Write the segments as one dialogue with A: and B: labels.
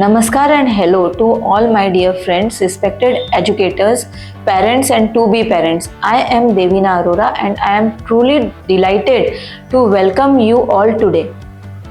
A: Namaskar and hello to all my dear friends, respected educators, parents and to-be parents. I am Devina Arora and I am truly delighted to welcome you all today.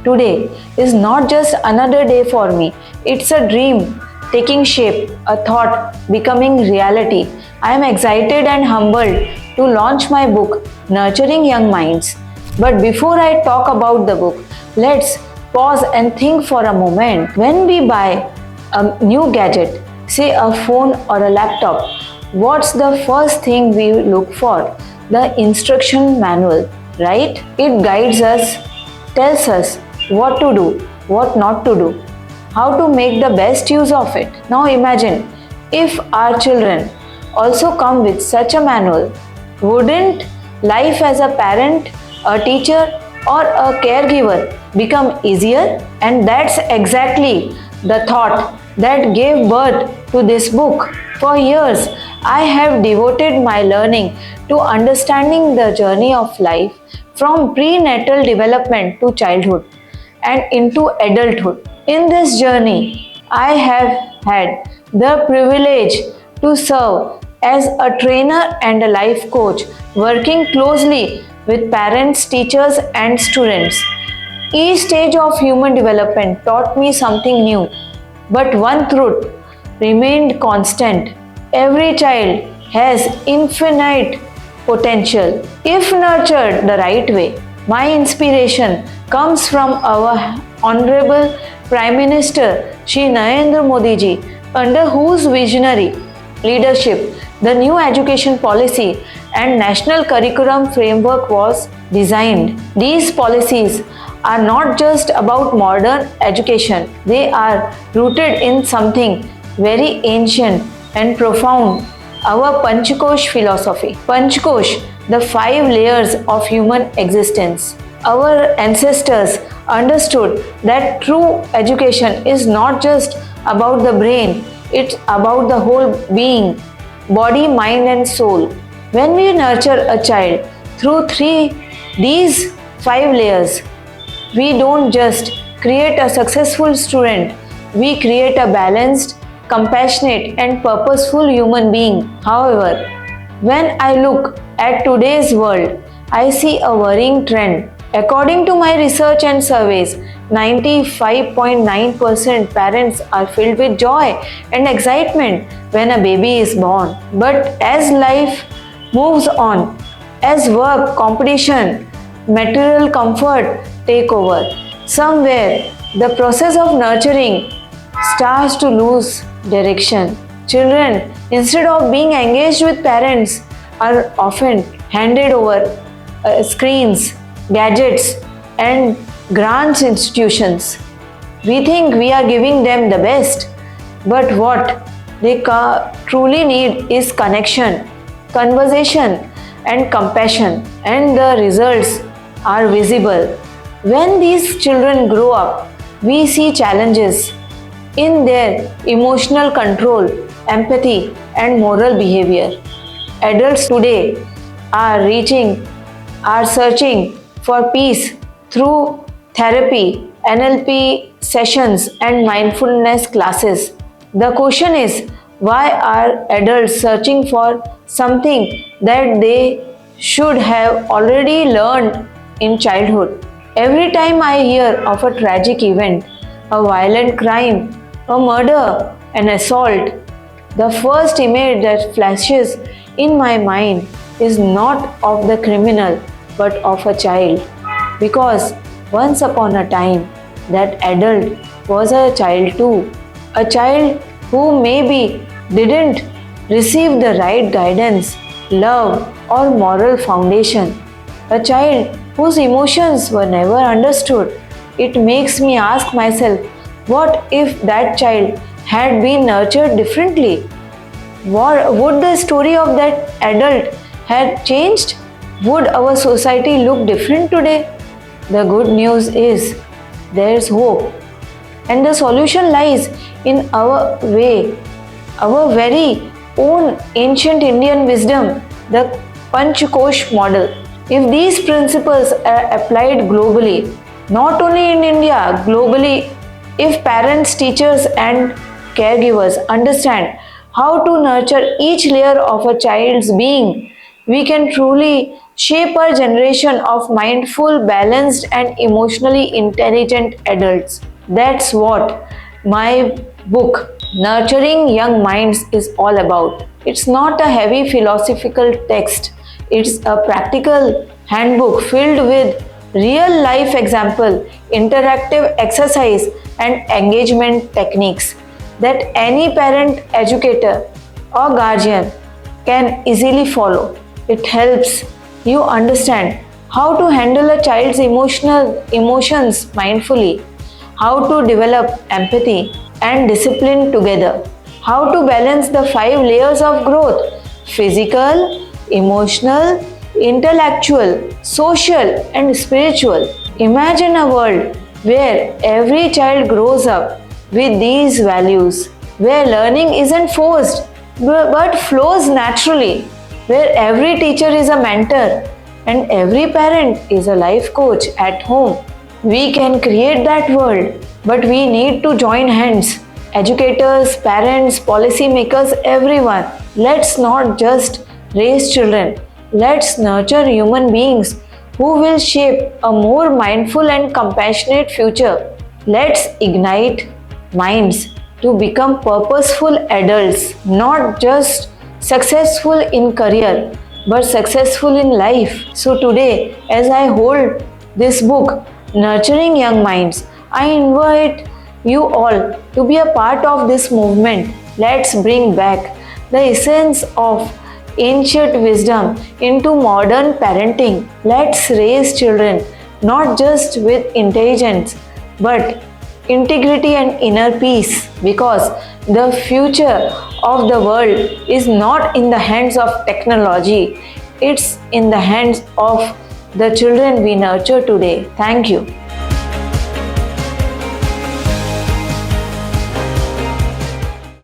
A: Today is not just another day for me. It's a dream taking shape, a thought becoming reality. I am excited and humbled to launch my book, Nurturing Young Minds. But before I talk about the book, let's pause and think for a moment. When we buy a new gadget, say a phone or a laptop, what's the first thing we look for? The instruction manual, right? It guides us, tells us what to do, what not to do, how to make the best use of it. Now imagine if our children also come with such a manual, wouldn't life as a parent, a teacher, or a caregiver become easier? And that's exactly the thought that gave birth to this book. For years, I have devoted my learning to understanding the journey of life from prenatal development to childhood and into adulthood. In this journey, I have had the privilege to serve as a trainer and a life coach, working closely with parents, teachers, and students. Each stage of human development taught me something new, but one truth remained constant. Every child has infinite potential if nurtured the right way. My inspiration comes from our Honorable Prime Minister Shri Narendra Modi ji, under whose visionary leadership the new education policy and national curriculum framework was designed. These policies are not just about modern education, they are rooted in something very ancient and profound, our Panchkosh philosophy. Panchkosh, the 5 layers of human existence. Our ancestors understood that true education is not just about the brain, it's about the whole being, body, mind, and soul. When we nurture a child through these 5 layers, we don't just create a successful student, we create a balanced, compassionate, and purposeful human being. However, when I look at today's world, I see a worrying trend. According to my research and surveys, 95.9% parents are filled with joy and excitement when a baby is born. But as life moves on, as work, competition, material comfort take over, somewhere the process of nurturing starts to lose direction. Children, instead of being engaged with parents, are often handed over screens, gadgets, and grants institutions. We think we are giving them the best, but what they truly need is connection, conversation, and compassion, and the results are visible. When these children grow up, we see challenges in their emotional control, empathy, and moral behavior. Adults today are searching for peace through therapy, NLP sessions, and mindfulness classes. The question is, why are adults searching for something that they should have already learned in childhood? Every time I hear of a tragic event, a violent crime, a murder, an assault, the first image that flashes in my mind is not of the criminal but of a child. Because once upon a time, that adult was a child too. A child who maybe didn't receive the right guidance, love, or moral foundation. A child whose emotions were never understood. It makes me ask myself, what if that child had been nurtured differently? Would the story of that adult have changed? Would our society look different today? The good news is there's hope. And the solution lies in our way, our very own ancient Indian wisdom, the Panchkosh model. If these principles are applied globally, not only in India, globally If parents, teachers, and caregivers understand how to nurture each layer of a child's being, we can truly shape a generation of mindful, balanced, and emotionally intelligent adults. That's what my book, Nurturing Young Minds, is all about. It's not a heavy philosophical text, it's a practical handbook filled with real life example, interactive exercise, and engagement techniques that any parent, educator, or guardian can easily follow. It helps you understand how to handle a child's emotions mindfully, how to develop empathy and discipline together, how to balance the 5 layers of growth: physical, emotional, intellectual, social, and spiritual. Imagine a world where every child grows up with these values, where learning isn't forced but flows naturally, where every teacher is a mentor and every parent is a life coach at home. We can create that world, but we need to join hands. Educators, parents, policymakers, everyone. Let's not just raise children, let's nurture human beings who will shape a more mindful and compassionate future. Let's ignite minds to become purposeful adults, not just successful in career, but successful in life. So today, as I hold this book, Nurturing Young Minds, I invite you all to be a part of this movement. Let's bring back the essence of ancient wisdom into modern parenting. Let's raise children not just with intelligence but integrity and inner peace, because the future of the world is not in the hands of technology, it's in the hands of the children we nurture today. Thank you.